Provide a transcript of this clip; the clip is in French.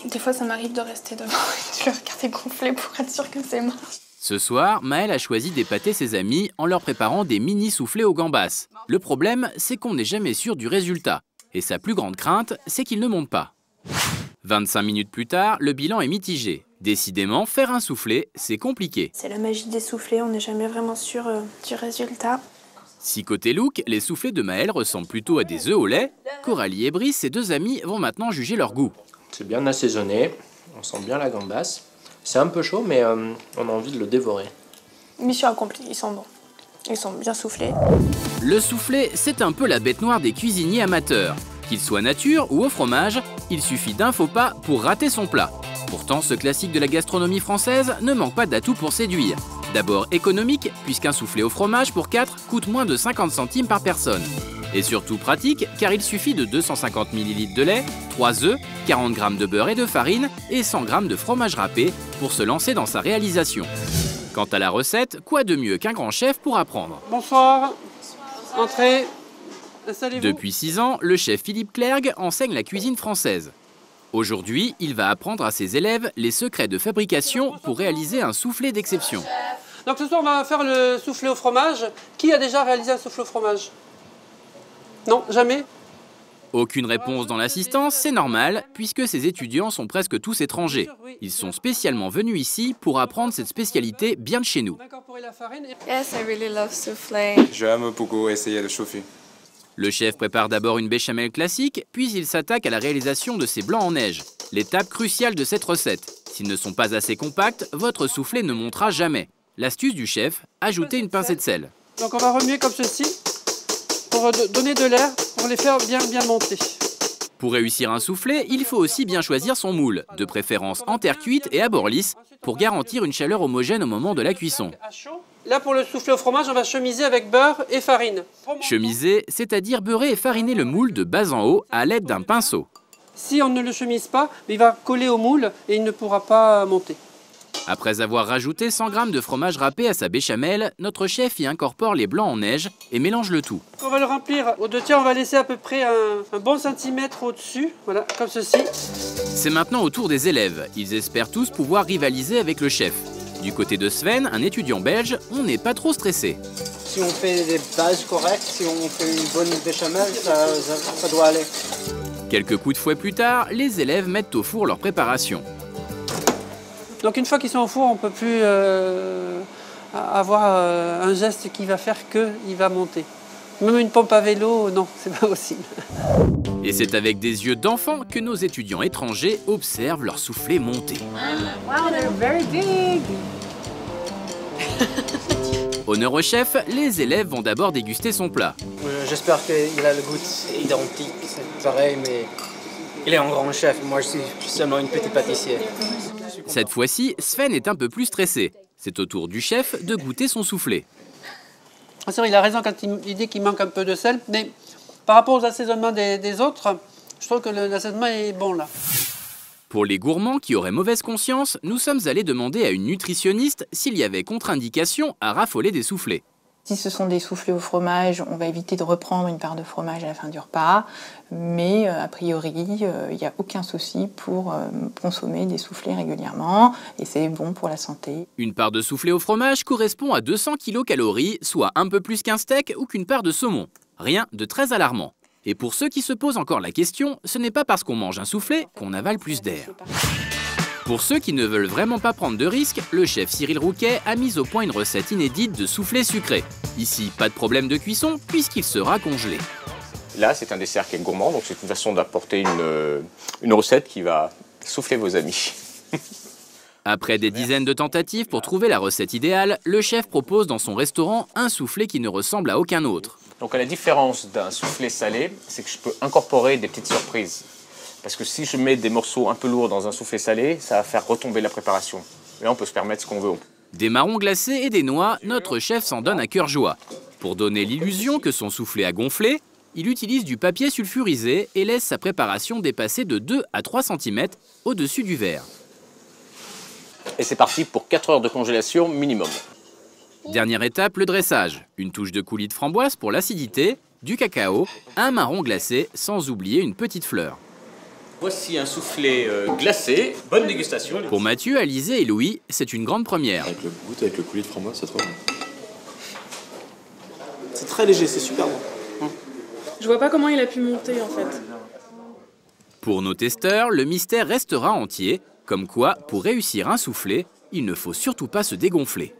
Des fois, ça m'arrive de rester devant et de le regarder gonfler pour être sûre que c'est mort. Ce soir, Maëlle a choisi d'épater ses amis en leur préparant des mini soufflés aux gambas. Le problème, c'est qu'on n'est jamais sûr du résultat. Et sa plus grande crainte, c'est qu'il ne monte pas. 25 minutes plus tard, le bilan est mitigé. Décidément, faire un soufflé, c'est compliqué. C'est la magie des soufflets, on n'est jamais vraiment sûr du résultat. Si côté look, les soufflés de Maëlle ressemblent plutôt à des œufs au lait, Coralie et Brice, ses deux amis, vont maintenant juger leur goût. C'est bien assaisonné, on sent bien la gambasse. C'est un peu chaud, mais on a envie de le dévorer. Mission accomplie, ils sont bons. Ils sont bien soufflés. Le soufflé, c'est un peu la bête noire des cuisiniers amateurs. Qu'il soit nature ou au fromage, il suffit d'un faux pas pour rater son plat. Pourtant, ce classique de la gastronomie française ne manque pas d'atouts pour séduire. D'abord économique, puisqu'un soufflé au fromage pour 4 coûte moins de 50 centimes par personne. Et surtout pratique, car il suffit de 250 ml de lait, 3 œufs, 40 g de beurre et de farine et 100 g de fromage râpé pour se lancer dans sa réalisation. Quant à la recette, quoi de mieux qu'un grand chef pour apprendre? Bonsoir. Entrez. Installez-vous. Depuis 6 ans, le chef Philippe Clergue enseigne la cuisine française. Aujourd'hui, il va apprendre à ses élèves les secrets de fabrication pour réaliser un soufflé d'exception. Donc ce soir, on va faire le soufflé au fromage. Qui a déjà réalisé un soufflé au fromage? Non, jamais? Aucune réponse dans l'assistance, c'est normal, puisque ces étudiants sont presque tous étrangers. Ils sont spécialement venus ici pour apprendre cette spécialité bien de chez nous. Yes, I really love soufflé. J'aime beaucoup essayer de chauffer. Le chef prépare d'abord une béchamel classique, puis il s'attaque à la réalisation de ces blancs en neige. L'étape cruciale de cette recette. S'ils ne sont pas assez compacts, votre soufflé ne montera jamais. L'astuce du chef, ajouter une pincée de sel. Donc on va remuer comme ceci pour donner de l'air, pour les faire bien monter. Pour réussir un soufflé, il faut aussi bien choisir son moule, de préférence en terre cuite et à bord lisse, pour garantir une chaleur homogène au moment de la cuisson. Là, pour le soufflé au fromage, on va chemiser avec beurre et farine. Chemiser, c'est-à-dire beurrer et fariner le moule de bas en haut à l'aide d'un pinceau. Si on ne le chemise pas, il va coller au moule et il ne pourra pas monter. Après avoir rajouté 100 g de fromage râpé à sa béchamel, notre chef y incorpore les blancs en neige et mélange le tout. On va le remplir aux 2/3, on va laisser à peu près un bon centimètre au-dessus, voilà, comme ceci. C'est maintenant au tour des élèves. Ils espèrent tous pouvoir rivaliser avec le chef. Du côté de Sven, un étudiant belge, on n'est pas trop stressé. Si on fait des bases correctes, si on fait une bonne béchamel, ça doit aller. Quelques coups de fouet plus tard, les élèves mettent au four leur préparation. Donc une fois qu'ils sont au four, on ne peut plus avoir un geste qui va faire qu'il va monter. Même une pompe à vélo, non, c'est pas possible. Et c'est avec des yeux d'enfant que nos étudiants étrangers observent leur soufflé monter. Wow, they're very big. Honneur au chef, les élèves vont d'abord déguster son plat. J'espère qu'il a le goût identique, c'est pareil, mais il est un grand chef. Moi, je suis seulement une petite pâtissière. Cette fois-ci, Sven est un peu plus stressé. C'est au tour du chef de goûter son soufflé. C'est vrai, il a raison quand il dit qu'il manque un peu de sel, mais par rapport aux assaisonnements des autres, je trouve que l'assaisonnement est bon là. Pour les gourmands qui auraient mauvaise conscience, nous sommes allés demander à une nutritionniste s'il y avait contre-indication à raffoler des soufflés. Si ce sont des soufflés au fromage, on va éviter de reprendre une part de fromage à la fin du repas. Mais a priori, il n'y a aucun souci pour consommer des soufflés régulièrement. Et c'est bon pour la santé. Une part de soufflé au fromage correspond à 200 kcal, soit un peu plus qu'un steak ou qu'une part de saumon. Rien de très alarmant. Et pour ceux qui se posent encore la question, ce n'est pas parce qu'on mange un soufflé qu'on avale plus d'air. Pour ceux qui ne veulent vraiment pas prendre de risques, le chef Cyril Rouquet a mis au point une recette inédite de soufflé sucré. Ici, pas de problème de cuisson puisqu'il sera congelé. Là, c'est un dessert qui est gourmand, donc c'est une façon d'apporter une recette qui va souffler vos amis. Après des dizaines de tentatives pour trouver la recette idéale, le chef propose dans son restaurant un soufflé qui ne ressemble à aucun autre. Donc à la différence d'un soufflé salé, c'est que je peux incorporer des petites surprises. Parce que si je mets des morceaux un peu lourds dans un soufflé salé, ça va faire retomber la préparation. Et là, on peut se permettre ce qu'on veut. Des marrons glacés et des noix, notre chef s'en donne à cœur joie. Pour donner l'illusion que son soufflé a gonflé, il utilise du papier sulfurisé et laisse sa préparation dépasser de 2 à 3 cm au-dessus du verre. Et c'est parti pour 4 heures de congélation minimum. Dernière étape, le dressage. Une touche de coulis de framboise pour l'acidité, du cacao, un marron glacé, sans oublier une petite fleur. Voici un soufflé glacé. Bonne dégustation. Pour Mathieu, Alizé et Louis, c'est une grande première. Avec le goût, avec le coulis de framboise, c'est trop bon. C'est très léger, c'est super bon. Je vois pas comment il a pu monter en fait. Pour nos testeurs, le mystère restera entier. Comme quoi, pour réussir un soufflé, il ne faut surtout pas se dégonfler.